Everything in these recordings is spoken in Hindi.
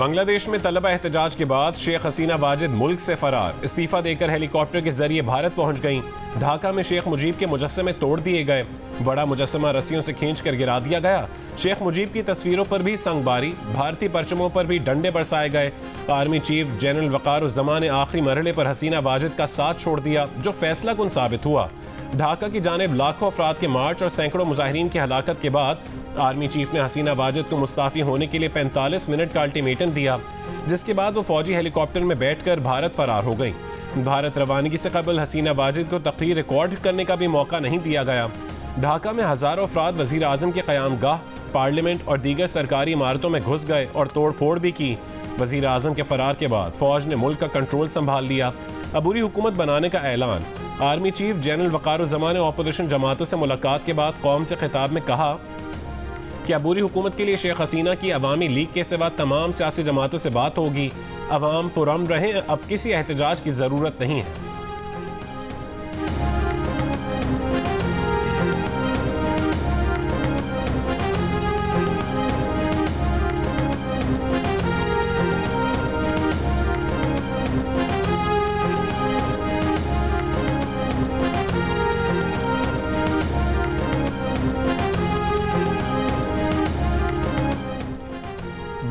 बांग्लादेश में तलबा एहतजाज के बाद शेख हसीना वाजिद मुल्क से फरार। इस्तीफा देकर हेलीकॉप्टर के जरिए भारत पहुंच गईं। ढाका में शेख मुजीब के मुजस्समे तोड़ दिए गए। बड़ा मुजस्समा रस्सियों से खींचकर गिरा दिया गया। शेख मुजीब की तस्वीरों पर भी संगबारी, भारतीय परचमों पर भी डंडे बरसाए गए। आर्मी चीफ जनरल वक़ारुज़्ज़मा ने आखिरी मरहले पर हसीना वाजिद का साथ छोड़ दिया, जो फैसला कुन साबित हुआ। ढाका की जानिब लाखों अफराद के मार्च और सैकड़ों मुजाहिरीन की हलाकत के बाद आर्मी चीफ ने हसीना वाजिद को मुस्ताफ़ी होने के लिए 45 मिनट का अल्टीमेटम दिया, जिसके बाद वो फौजी हेलीकॉप्टर में बैठकर भारत फरार हो गई। भारत रवानगी से कबल हसीना वाजिद को तकरीर रिकॉर्ड करने का भी मौका नहीं दिया गया। ढाका में हज़ारों अफराद वज़ीर आज़म के क़याम गाह, पार्लियामेंट और दीगर सरकारी इमारतों में घुस गए और तोड़ फोड़ भी की। वज़ीर आज़म के फरार के बाद फौज ने मुल्क का कंट्रोल संभाल लिया। अबूरी हुकूमत बनाने का ऐलान। आर्मी चीफ जनरल वक़ारुज़्ज़मा ने अपोजिशन जमातों से मुलाकात के बाद कौम से खिताब में कहा कि अबूरी हुकूमत के लिए शेख हसीना की अवामी लीग के सिवा तमाम सियासी जमातों से बात होगी। अवाम पुरअमन रहें, अब किसी एहतजाज की ज़रूरत नहीं है।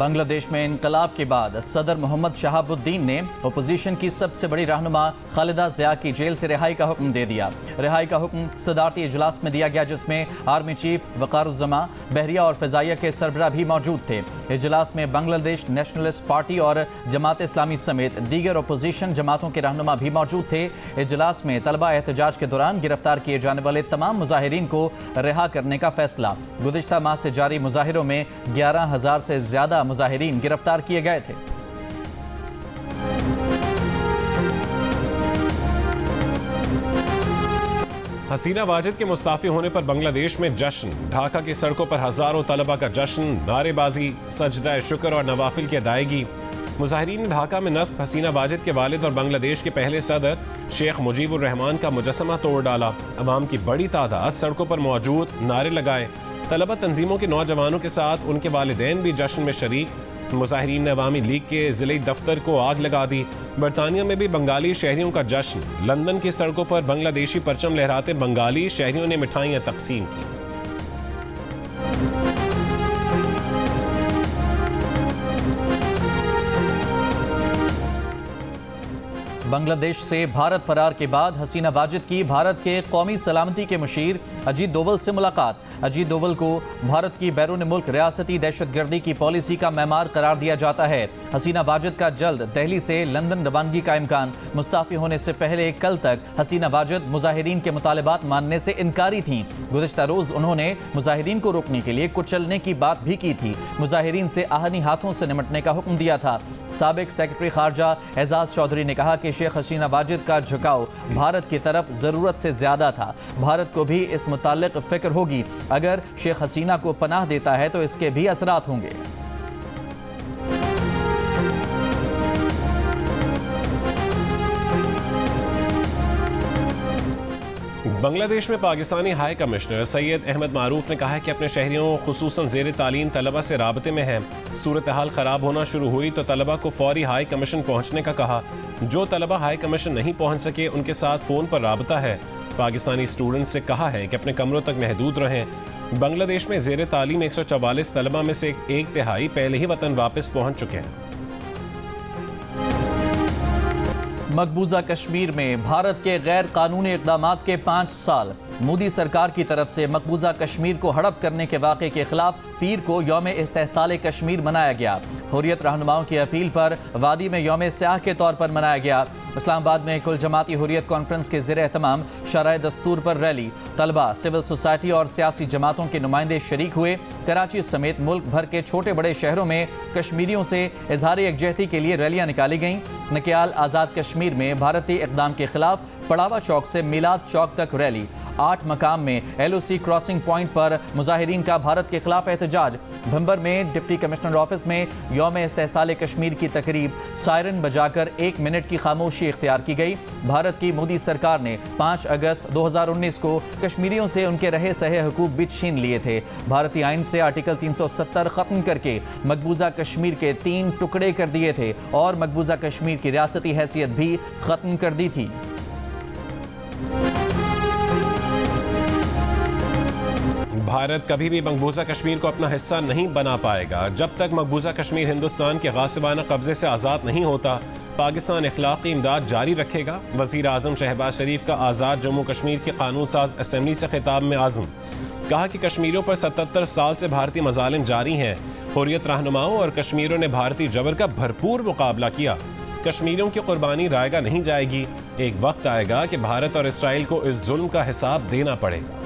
बांग्लादेश में इनकलाब के बाद सदर मोहम्मद शहाबुद्दीन ने अपोजिशन की सबसे बड़ी रहनुमा खालिदा ज़िया की जेल से रिहाई का हुक्म दे दिया। रिहाई का हुक्म सदारती इजलास में दिया गया, जिसमें आर्मी चीफ वक़ारुज़्ज़मा, बहरिया और फ़िज़ाइया के सरबराह भी मौजूद थे। इजलास में बांग्लादेश नेशनलिस्ट पार्टी और जमात इस्लामी समेत दीगर अपोजिशन जमातों के रहनुमा भी मौजूद थे। इजलास में तलबा एहतजाज के दौरान गिरफ्तार किए जाने वाले तमाम मुजाहिरीन को रिहा करने का फैसला। गुज़िश्ता माह से जारी मुजाहिरों में 11,000 से ज़्यादा मुजाहिरीन गिरफ्तार किए गए थे। हसीना वाजिद के मुस्ताफ़ी होने पर बांग्लादेश में जश्न। ढाका की सड़कों पर हज़ारों तलबा का जश्न, नारेबाजी, सजदा शुक्र और नवाफिल की अदायगी। मुजाहिरीन ने ढाका में नस्ब हसीना वाजिद के वालिद और बांग्लादेश के पहले सदर शेख मुजीबुर रहमान का मुजस्समा तोड़ डाला। अवाम की बड़ी तादाद सड़कों पर मौजूद, नारे लगाए। तलबा तंजीमों के नौजवानों के साथ उनके वालिदैन भी जश्न में शरीक। मुजाहिरीन ने अवामी लीग के ज़िले दफ्तर को आग लगा दी। बरतानिया में भी बंगाली शहरियों का जश्न। लंदन की सड़कों पर बांग्लादेशी परचम लहराते बंगाली शहरियों ने मिठाइयाँ तकसीम की। बांग्लादेश से भारत फरार के बाद हसीना वाजिद की भारत के कौमी सलामती के मुशीर अजीत डोवल से मुलाकात। अजीत डोवल को भारत की बैरून मुल्क रियासती दहशतगर्दी की पॉलिसी का मैमार करार दिया जाता है। हसीना वाजिद का जल्द दिल्ली से लंदन रवानगी का इम्कान। मुस्ताफ़ी होने से पहले कल तक हसीना वाजिद मुजाहिरीन के मुतालबात मानने से इनकारी थीं। गुज़िश्ता रोज़ उन्होंने मुजाहिरीन को रोकने के लिए कुचलने की बात भी की थी। मुजाहिरीन से आहनी हाथों से निमटने का हुक्म दिया था। साबिक सेक्रेटरी खारजा एजाज चौधरी ने कहा कि शेख हसीना वाजिद का झुकाव भारत की तरफ ज़रूरत से ज़्यादा था। भारत को भी इस मुताल्लिक़ फ़िक्र होगी। अगर शेख हसीना को पनाह देता है तो इसके भी असरात होंगे। बांग्लादेश में पाकिस्तानी हाई कमिश्नर सैयद अहमद मारूफ ने कहा है कि अपने शहरियों खुसूसन ज़ेर तालीम तलबा से राबते में है। सूरत हाल ख़राब होना शुरू हुई तो तलबा को फौरी हाई कमीशन पहुँचने का कहा। जो तलबा हाई कमीशन नहीं पहुँच सके उनके साथ फ़ोन पर राबता है। पाकिस्तानी स्टूडेंट्स से कहा है कि अपने कमरों तक महदूद रहें। बांग्लादेश में ज़ेर तालीम 144 तलबा में से 1/3 पहले ही वतन वापस पहुँच चुके हैं। मकबूजा कश्मीर में भारत के गैर कानूनी इक़दामात के 5 साल। मोदी सरकार की तरफ से मकबूजा कश्मीर को हड़प करने के वाक़े के खिलाफ पीर को यौम इस्तेहसाल कश्मीर मनाया गया। हुर्रियत रहनुमाओं की अपील पर वादी में यौम स्याह के तौर पर मनाया गया। इस्लामाबाद में कुल जमाती हुर्रियत कॉन्फ्रेंस के ज़ेर एहतमाम शराय दस्तूर पर रैली। तलबा, सिविल सोसाइटी और सियासी जमातों के नुमाइंदे शरीक हुए। कराची समेत मुल्क भर के छोटे बड़े शहरों में कश्मीरियों से इजहार यकजहती के लिए रैलियां निकाली गईं। नकियाल आज़ाद कश्मीर में भारतीय इक़दाम के खिलाफ पड़ावा चौक से मिलाद चौक तक रैली। 8 मकाम में LOC क्रॉसिंग पॉइंट पर मुजाहिरीन का भारत के खिलाफ एहतजाज। भंबर में डिप्टी कमिश्नर ऑफिस में यौम इस्तेहसाल कश्मीर की तकरीब, सायरन बजाकर 1 मिनट की खामोशी इख्तियार की गई। भारत की मोदी सरकार ने 5 अगस्त 2019 को कश्मीरियों से उनके रहे सहे हुकूक भी छीन लिए थे। भारतीय आइन से आर्टिकल 370 खत्म करके मकबूजा कश्मीर के 3 टुकड़े कर दिए थे और मकबूजा कश्मीर की रियासती हैसियत भी खत्म कर दी थी। भारत कभी भी मकबूजा कश्मीर को अपना हिस्सा नहीं बना पाएगा जब तक मकबूजा कश्मीर हिंदुस्तान के गासिबाना कब्जे से आज़ाद नहीं होता। पाकिस्तान इखलाकी इमदाद जारी रखेगा। वज़ीर आज़म शहबाज शरीफ का आज़ाद जम्मू कश्मीर की कानून साज असम्बली से खिताब में आज़म। कहा कि कश्मीरियों पर 77 साल से भारतीय मजालिम जारी हैं। हुर्रियत रहनुमाओं और कश्मीरियों ने भारतीय जबर का भरपूर मुकाबला किया। कश्मीरियों की कुर्बानी रायगा नहीं जाएगी। एक वक्त आएगा कि भारत और इसराइल को इस जुल्म का हिसाब देना पड़ेगा।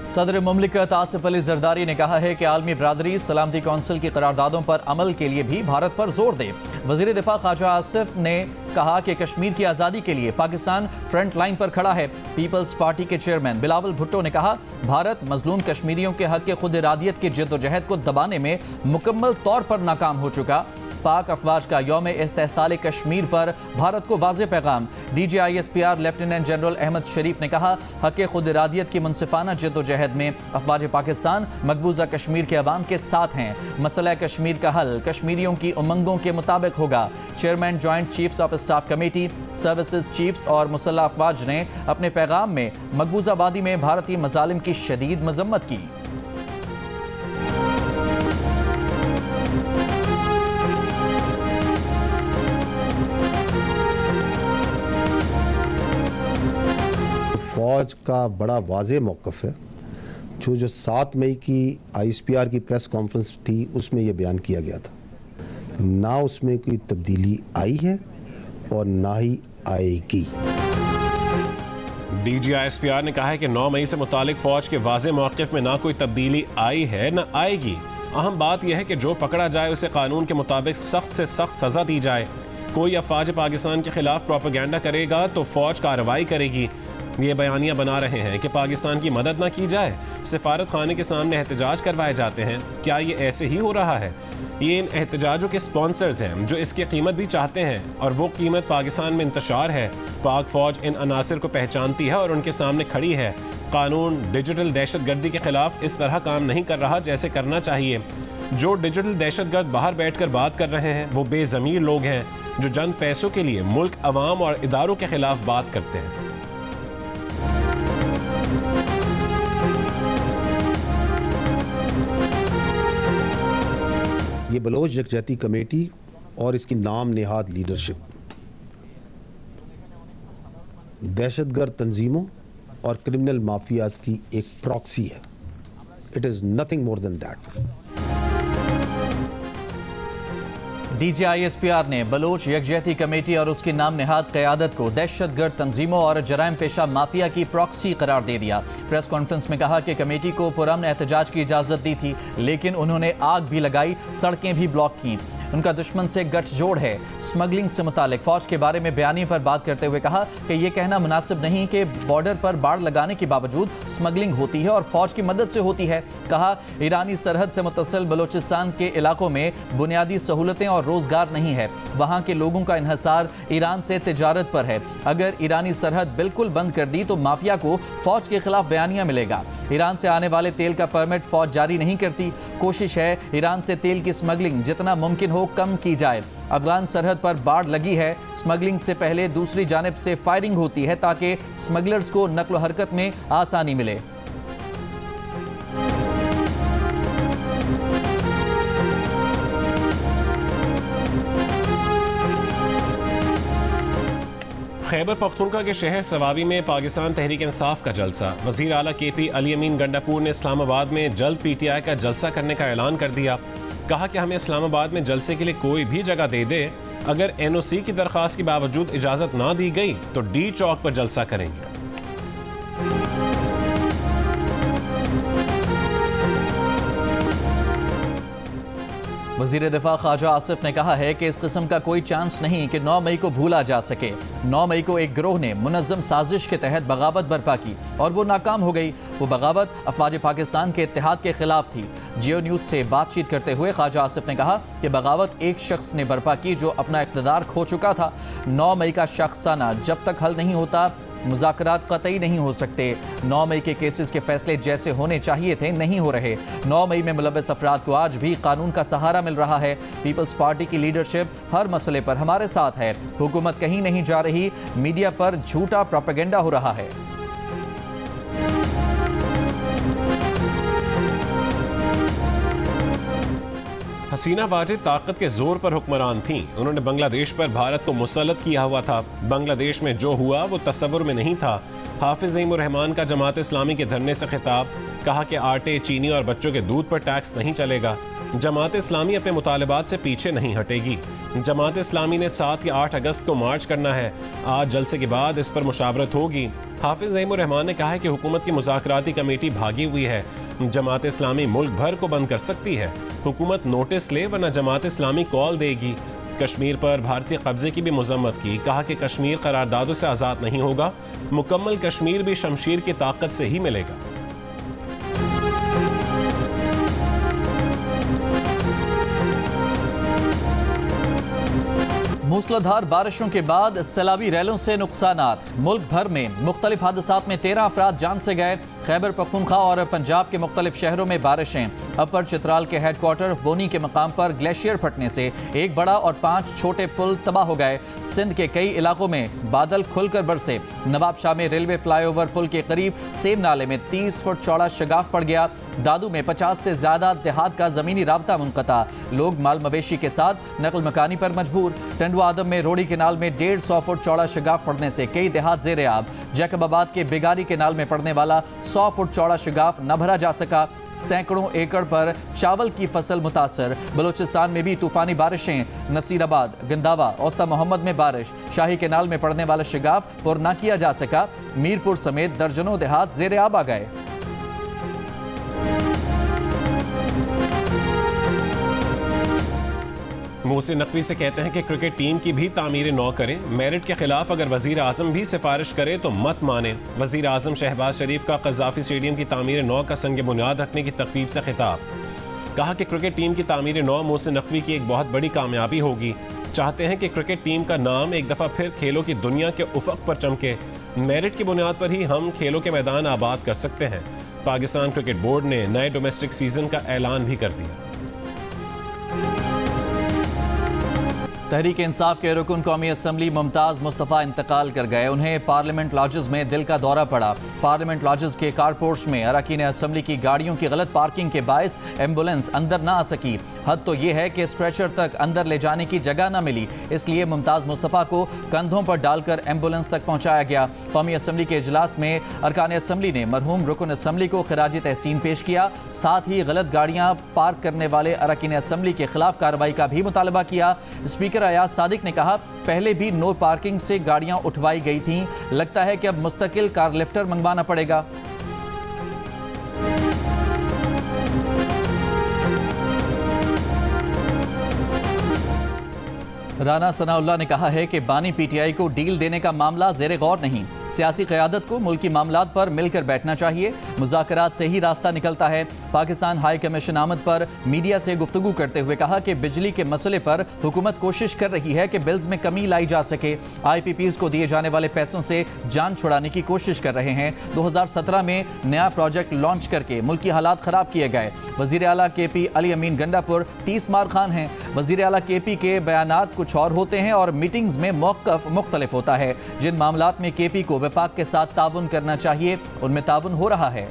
सदर मुमलिकत आसिफ अली जरदारी ने कहा है कि आलमी बरादरी सलामती कौंसिल की करारदादों पर अमल के लिए भी भारत पर जोर दे। वजीर दिफा ख्वाजा आसिफ ने कहा कि कश्मीर की आज़ादी के लिए पाकिस्तान फ्रंट लाइन पर खड़ा है। पीपल्स पार्टी के चेयरमैन बिलावल भुट्टो ने कहा, भारत मजलूम कश्मीरियों के हक खुद इरादियत की जद्दोजहद को दबाने में मुकम्मल तौर पर नाकाम हो चुका। पाक अफवाज का यौम इस्तेहसाल कश्मीर पर भारत को वाज़े पैगाम। DGISPR लेफ्टिनेंट जनरल अहमद शरीफ ने कहा, हक खुद इरादियत की मुनसिफाना जद्दोजहद में अफवाज पाकिस्तान मकबूजा कश्मीर के अवाम के साथ हैं। मसला कश्मीर का हल कश्मीरियों की उमंगों के मुताबिक होगा। Chairman joint chiefs of staff committee, services chiefs और मुसल्लह अफवाज ने अपने पैगाम में मकबूजा वादी में भारतीय मजालिम की शदीद मजम्मत की। फौज का बड़ा वाज़े मौक़िफ़ है जो 7 मई की ISPR की प्रेस कॉन्फ्रेंस थी उसमें यह बयान किया गया था। ना उसमें कोई तब्दीली आई है और ना ही आएगी। DGISPR ने कहा है कि 9 मई से मुतालिक फौज के वाज़े मौक़िफ़ में ना कोई तब्दीली आई है ना आएगी। अहम बात यह है कि जो पकड़ा जाए उसे कानून के मुताबिक सख्त से सख्त सज़ा दी जाए। कोई अफवाज पाकिस्तान के खिलाफ प्रोपेगेंडा करेगा तो फौज कार्रवाई करेगी। ये बयानियां बना रहे हैं कि पाकिस्तान की मदद न की जाए, सिफारत खाने के सामने एहतजाज करवाए जाते हैं। क्या ये ऐसे ही हो रहा है? ये इन एहतजाजों के स्पॉन्सर्स हैं जो इसकी कीमत भी चाहते हैं और वो कीमत पाकिस्तान में इंतशार है। पाक फौज इन अनासिर को पहचानती है और उनके सामने खड़ी है। कानून डिजिटल दहशतगर्दी के खिलाफ इस तरह काम नहीं कर रहा जैसे करना चाहिए। जो डिजिटल दहशतगर्द बाहर बैठकर बात कर रहे हैं वो बेज़मीर लोग हैं जो चंद पैसों के लिए मुल्क, अवाम और इदारों के खिलाफ बात करते हैं। ये बलोच यकजहती कमेटी और इसकी नाम नेहाद लीडरशिप दहशतगर्द तंजीमों और क्रिमिनल माफियाज की एक प्रॉक्सी है। It is nothing more than that. DGISPR ने बलोच यकजहती कमेटी और उसकी नाम नेहाद क़यादत को दहशतगर्द तंजीमों और जराइम पेशा माफिया की प्रॉक्सी करार दे दिया। प्रेस कॉन्फ्रेंस में कहा कि कमेटी को पुरअमन एहतजाज की इजाज़त दी थी, लेकिन उन्होंने आग भी लगाई, सड़कें भी ब्लॉक की। उनका दुश्मन से गठजोड़ है। स्मगलिंग से मुतालिक फौज के बारे में बयानी पर बात करते हुए कहा कि यह कहना मुनासिब नहीं कि बॉर्डर पर बाड़ लगाने के बावजूद स्मगलिंग होती है और फौज की मदद से होती है। कहा, ईरानी सरहद से मुत्तसिल बलोचिस्तान के इलाकों में बुनियादी सहूलतें और रोजगार नहीं है। वहाँ के लोगों का इन्हसार ईरान से तिजारत पर है। अगर ईरानी सरहद बिल्कुल बंद कर दी तो माफिया को फौज के खिलाफ बयानियां मिलेगा। ईरान से आने वाले तेल का परमिट फौज जारी नहीं करती। कोशिश है ईरान से तेल की स्मगलिंग जितना मुमकिन हो कम की जाए। अफगान सरहद पर बाढ़ लगी है। स्मगलिंग से पहले दूसरी जानिब से फायरिंग होती है ताकि स्मगलर्स को नक्ल हरकत में आसानी मिले। खैबर पख्तूनख्वा के शहर सवाबी में पाकिस्तान तहरीक इंसाफ का जलसा। वज़ीर आला KP अली अमीन गंडापुर ने इस्लामाबाद में जल्द PTI का जलसा करने का ऐलान कर दिया। कहा कि हमें इस्लामाबाद में जलसे के लिए कोई भी जगह दे दे, अगर NOC की दरख्वास्त के बावजूद इजाज़त ना दी गई तो D चौक पर जलसा करेंगे। वज़ीर दिफा ख्वाजा आसिफ ने कहा है कि इस किस्म का कोई चांस नहीं कि 9 मई को भूला जा सके। 9 मई को एक गिरोह ने मुनज़्ज़म साजिश के तहत बगावत बर्पा की और वो नाकाम हो गई। वो बगावत अफवाज पाकिस्तान के इत्तेहाद के खिलाफ थी। जियो न्यूज़ से बातचीत करते हुए ख्वाजा आसिफ ने कहा कि बगावत एक शख्स ने बर्पा की जो अपना इक़्तिदार खो चुका था। 9 मई का शख्साना जब तक हल नहीं होता मुज़ाकरात कतई नहीं हो सकते। 9 मई के केसेस के फैसले जैसे होने चाहिए थे नहीं हो रहे। 9 मई में मुलव्वस अफराद को आज भी कानून का सहारा मिल रहा है। पीपल्स पार्टी की लीडरशिप हर मसले पर हमारे साथ है। हुकूमत कहीं नहीं जा रही। मीडिया पर झूठा प्रोपेगेंडा हो रहा है। हसीना वाजिद ताकत के जोर पर हुक्मरान थीं। उन्होंने बांग्लादेश पर भारत को मुसल्लत किया हुआ था। बांग्लादेश में जो हुआ वो तस्वुर में नहीं था। हाफिज ज़ईमुर रहमान का जमात इस्लामी के धरने से खिताब, कहा कि आटे, चीनी और बच्चों के दूध पर टैक्स नहीं चलेगा। जमात इस्लामी अपने मुतालबात से पीछे नहीं हटेगी। जमात इस्लामी ने 7 या 8 अगस्त को मार्च करना है। आज जलसे के बाद इस पर मुशावरत होगी। हाफिज ज़ईमुर रहमान ने कहा है कि हुकूमत की मुज़ाकराती कमेटी भागी हुई है। जमात इस्लामी मुल्क भर को बंद कर सकती है। हुकूमत नोटिस ले वरना जमात इस्लामी कॉल देगी। कश्मीर पर भारतीय कब्जे की भी मजम्मत की, कहा कि कश्मीर करारदादों से आज़ाद नहीं होगा। मुकम्मल कश्मीर भी शमशीर की ताकत से ही मिलेगा। मूसलाधार बारिशों के बाद सैलाबी रैलों से नुकसानात। मुल्क भर में मुख्तलिफ हादसात में 13 अफराद जान से गए। खैबर पख्तूनख्वा और पंजाब के मुख्तलिफ शहरों में बारिशें। अपर चित्राल के हेडक्वार्टर बोनी के मकाम पर ग्लेशियर फटने से एक बड़ा और 5 छोटे पुल तबाह हो गए। सिंध के कई इलाकों में बादल खुलकर बरसे। नवाब शाह में रेलवे फ्लाईओवर पुल के करीब सेम नाले में 30 फुट चौड़ा शगाफ पड़ गया। दादू में 50 से ज्यादा देहात का जमीनी राब्ता मुनक़ता। लोग माल मवेशी के साथ नकल मकानी पर मजबूर। टंडवा आदम में रोड़ी केनाल में 150 फुट चौड़ा शगाफ पड़ने से कई देहात जेर आब। जैकबाबाद के बेगारी केनाल में पड़ने वाला 100 फुट चौड़ा शगाफ न भरा जा सका। सैकड़ों एकड़ पर चावल की फसल मुतासर। बलूचिस्तान में भी तूफानी बारिशें। नसीराबाद, गंदावा, औस्ता मोहम्मद में बारिश। शाही केनाल में पड़ने वाला शगाफ पुर न किया जा सका। मीरपुर समेत दर्जनों देहात जेर आब आ गए। मोहसिन नकवी से कहते हैं कि क्रिकेट टीम की भी तामीर नौ करें। मेरिट के खिलाफ अगर वजीर आजम भी सिफारिश करे तो मत माने। वजीर आजम शहबाज शरीफ का कज़ाफी स्टेडियम की तामीर नौ का संग बुनियाद रखने की तकरीब से खिताब, कहा कि क्रिकेट टीम की तामीर नौ मोहसिन नकवी की एक बहुत बड़ी कामयाबी होगी। चाहते हैं कि क्रिकेट टीम का नाम एक दफ़ा फिर खेलों की दुनिया के उफ़क़ पर चमके। मेरिट की बुनियाद पर ही हम खेलों के मैदान आबाद कर सकते हैं। पाकिस्तान क्रिकेट बोर्ड ने नए डोमेस्टिक सीजन का ऐलान भी कर दिया। तहरीक इंसाफ के रुकन कौमी असम्बली मुमताज़ मुस्तफ़ा इंतकाल कर गए। उन्हें पार्लियामेंट लॉजेस में दिल का दौरा पड़ा। पार्लियामेंट लॉजेस के कारपोर्ट्स में अरकान असम्बली की गाड़ियों की गलत पार्किंग के बायस एम्बुलेंस अंदर ना आ सकी। हद तो यह है कि स्ट्रेचर तक अंदर ले जाने की जगह न मिली, इसलिए मुमताज़ मुस्तफ़ा को कंधों पर डालकर एम्बुलेंस तक पहुँचाया गया। कौमी असम्बली के इजलास में अरकान असम्बली ने मरहूम रुकन असम्बली को खिराज तहसीन पेश किया। साथ ही गलत गाड़ियाँ पार्क करने वाले अरकान असम्बली के खिलाफ कार्रवाई का भी मुतालबा किया। स्पीकर अयाज सादिक ने कहा, पहले भी नो पार्किंग से गाड़ियां उठवाई गई थीं, लगता है कि अब मुस्तकिल कार लिफ्टर मंगवाना पड़ेगा। राना सनाउल्लाह ने कहा है कि बानी पीटीआई को डील देने का मामला ज़ेरे गौर नहीं। सियासी क़यादत को मुल्की मामलात पर मिलकर बैठना चाहिए। मुज़ाकरात से ही रास्ता निकलता है। पाकिस्तान हाई कमीशन आमद पर मीडिया से गुफ्तगू करते हुए कहा कि बिजली के मसले पर हुकूमत कोशिश कर रही है कि बिल्स में कमी लाई जा सके। IPPs को दिए जाने वाले पैसों से जान छुड़ाने की कोशिश कर रहे हैं। 2017 में नया प्रोजेक्ट लॉन्च करके मुल्की हालात ख़राब किए गए। वज़ीर आला KP अली अमीन गंडापुर 30 मार खान हैं। वज़ीर आला KP के बयानात कुछ और होते हैं और मीटिंग्स में मौक़िफ़ मुख्तलिफ होता है। जिन मामलात में KP को वफाक के साथ ताउन करना चाहिए उनमें ताउन हो रहा है।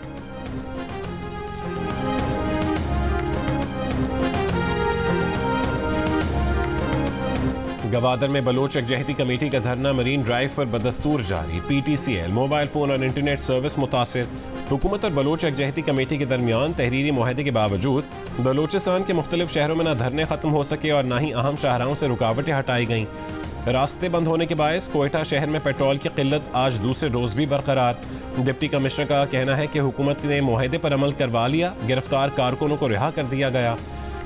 गवादर में बलोच यकजहती कमेटी का धरना मरीन ड्राइव पर बदस्तूर जारी। PTCL मोबाइल फ़ोन और इंटरनेट सर्विस मुतासिर। हुकूमत और बलोच यकजहती कमेटी के दरमियान तहरीरी मुआहदे के बावजूद बलोचिस्तान के मुख्तलिफ शहरों में न धरने ख़त्म हो सके और न ही अहम शाहराहों से रुकावटें हटाई गईं। रास्ते बंद होने के बायस कोयटा शहर में पेट्रोल की किल्लत आज दूसरे रोज़ भी बरकरार। डिप्टी कमिश्नर का कहना है कि हुकूमत ने मुआहदे पर अमल करवा लिया, गिरफ्तार कारकुनों को रिहा कर दिया गया।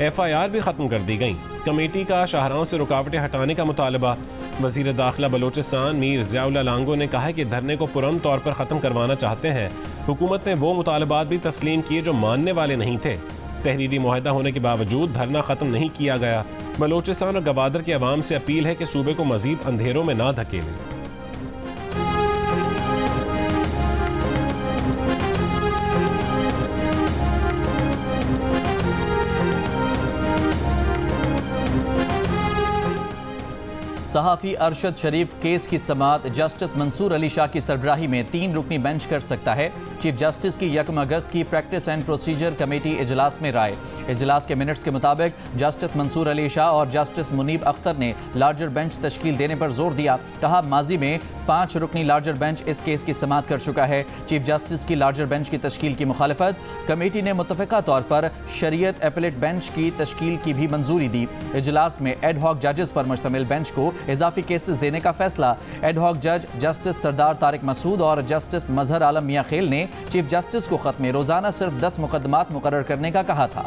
FIR भी ख़त्म कर दी गई। कमेटी का शाहराहों से रुकावटें हटाने का मुतालबा। वज़ीर दाखिला बलोचिस्तान मीर ज़ियाउल्लाह लांगो ने कहा है कि धरने को पुरअमन तौर पर ख़त्म करवाना चाहते हैं। हुकूमत ने वो मुतालबात भी तस्लीम किए जो मानने वाले नहीं थे। तहरीरी मुआहदा होने के बावजूद धरना ख़त्म नहीं किया गया। बलोचिस्तान और गवादर के अवाम से अपील है कि सूबे को मज़ीद अंधेरों में ना धकेलें। सहाफ़ी अरशद शरीफ केस की समाअत जस्टिस मंसूर अली शाह की सरबराही में 3 रुकनी बेंच कर सकता है। चीफ जस्टिस की 1 अगस्त की प्रैक्टिस एंड प्रोसीजर कमेटी इजलास में राय। इजलास के मिनट्स के मुताबिक जस्टिस मंसूर अली शाह और जस्टिस मुनीब अख्तर ने लार्जर बेंच तश्कील देने पर जोर दिया। कहा माजी में 5 रुकनी लार्जर बेंच इस केस की समाअत कर चुका है। चीफ जस्टिस की लार्जर बेंच की तश्कील की मुखालफत। कमेटी ने मुत्तफ़िका तौर पर शरीयत एपलेट बेंच की तश्कील की भी मंजूरी दी। इजलास में एड हॉक जजेस पर मुश्तमिल बेंच को इजाफी केसेस देने का फैसला। एड हॉक जज जस्टिस सरदार तारिक मसूद और जस्टिस मजहर आलम मियां खेल ने चीफ जस्टिस को खत में रोजाना सिर्फ 10 मुकदमात मुकर्रर करने का कहा था।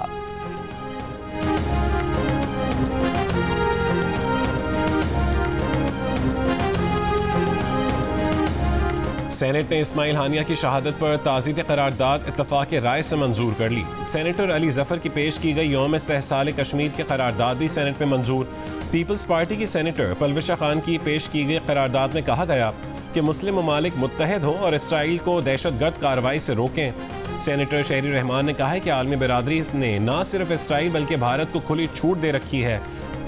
सेनेट ने इस्माइल हानिया की शहादत पर ताज़ीद करारदाद इत्तफाक़ राय से मंजूर कर ली। सेनेटर अली जफर की पेश की गई यौम इस्तेहसाल कश्मीर की करारदाद भी सेनेट में मंजूर। पीपल्स पार्टी की सेनेटर पलविशा खान की पेश की गई करारदाद में कहा गया कि मुस्लिम ममालिक मुत्तहद हों और इसराइल को दहशतगर्द कार्रवाई से रोकें। सेनेटर शहरी रहमान ने कहा है कि आलमी बरादरी ने न सिर्फ इसराइल बल्कि भारत को खुली छूट दे रखी है।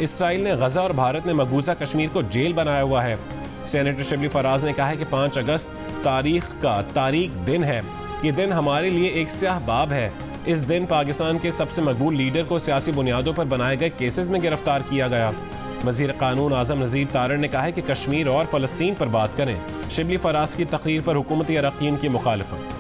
इसराइल ने गजा और भारत ने मकबूजा कश्मीर को जेल बनाया हुआ है। सेनेटर शिबली फराज ने कहा है कि 5 अगस्त तारीख दिन है। ये दिन हमारे लिए एक स्याह बाब है। इस दिन पाकिस्तान के सबसे मकबूल लीडर को सियासी बुनियादों पर बनाए गए केसेस में गिरफ्तार किया गया। वज़ीर कानून आज़म नज़ीर तारड़ ने कहा है कि कश्मीर और फ़लस्तीन पर बात करें। शिबली फराज की तकरीर पर हुकूमती अरकान की मुखालफत।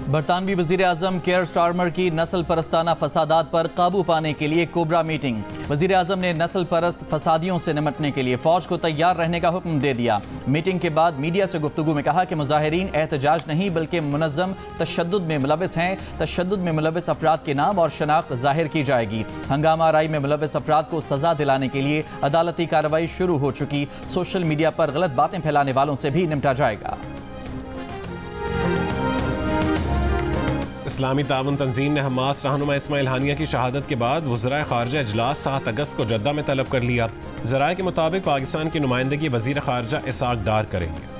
बरतानवी वज़ीर आज़म केयर स्टारमर की नस्ल परस्ताना फसादात पर काबू पाने के लिए कोबरा मीटिंग। वज़ीर आज़म ने नस्ल परस्त फसादियों से निपटने के लिए फ़ौज को तैयार रहने का हुक्म दे दिया। मीटिंग के बाद मीडिया से गुफ्तगू में कहा कि मुजाहिरीन एहतजाज नहीं बल्कि मुनज़्ज़म तशद्दुद में मुलविस हैं। तशद्दुद में मुलविस अफराद के नाम और शनाख्त ज़ाहिर की जाएगी। हंगामा आराई में मुलविस अफराद को सज़ा दिलाने के लिए अदालती कार्रवाई शुरू हो चुकी। सोशल मीडिया पर गलत बातें फैलाने वालों से भी निपटा जाएगा। इस्लामी ताउन तंजीम ने हमास रहनुमा इस्माइल हानिया की शहादत के बाद वज़राए ख़ारजा इजलास 7 अगस्त को जद्दा में तलब कर लिया। ज़राए के मुताबिक पाकिस्तान की नुमाइंदगी वज़ीर ख़ारजा इसाक डार करेंगे।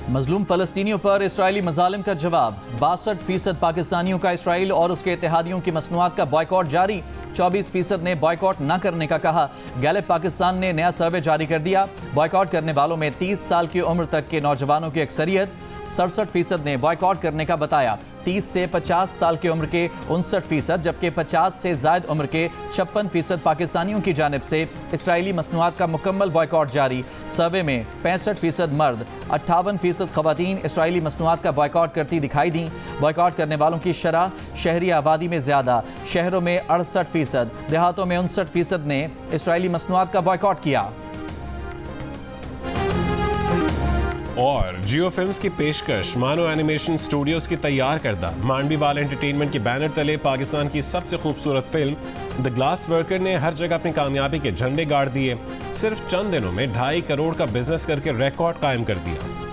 मजलूम फ़लस्तीनियों पर इसराइली मज़ालिम का जवाब। 62% पाकिस्तानियों का इसराइल और उसके इत्तेहादियों की मसनूआत का बॉयकॉट जारी। 24% ने बॉयकॉट न करने का कहा। गैलेप पाकिस्तान ने नया सर्वे जारी कर दिया। बॉयकॉट करने वालों में 30 साल की उम्र तक के नौजवानों की अक्सरियत। 67% ने बॉयकॉट करने का बताया। 30 से 50 साल की उम्र के 59%, जबकि 50 से ज़ायद उम्र के 56% पाकिस्तानियों की जानिब से इसराइली मसनूआत का मुकम्मल बॉयकॉट जारी। सर्वे में 65% मर्द, 58% ख़वातीन इसराइली मसनूआत का बॉयकॉट करती दिखाई दी। बॉयकॉट करने वालों की शरह शहरी आबादी में ज़्यादा। शहरों में 68%, देहातों में 59% ने इसराइली मसनूआत का बॉयकॉट किया। और जियो फिल्म्स की पेशकश मानो एनिमेशन स्टूडियोज की तैयार करदा मांडवीवाल एंटरटेनमेंट के बैनर तले पाकिस्तान की सबसे खूबसूरत फिल्म द ग्लास वर्कर ने हर जगह अपनी कामयाबी के झंडे गाड़ दिए। सिर्फ चंद दिनों में 2.5 करोड़ का बिजनेस करके रिकॉर्ड कायम कर दिया।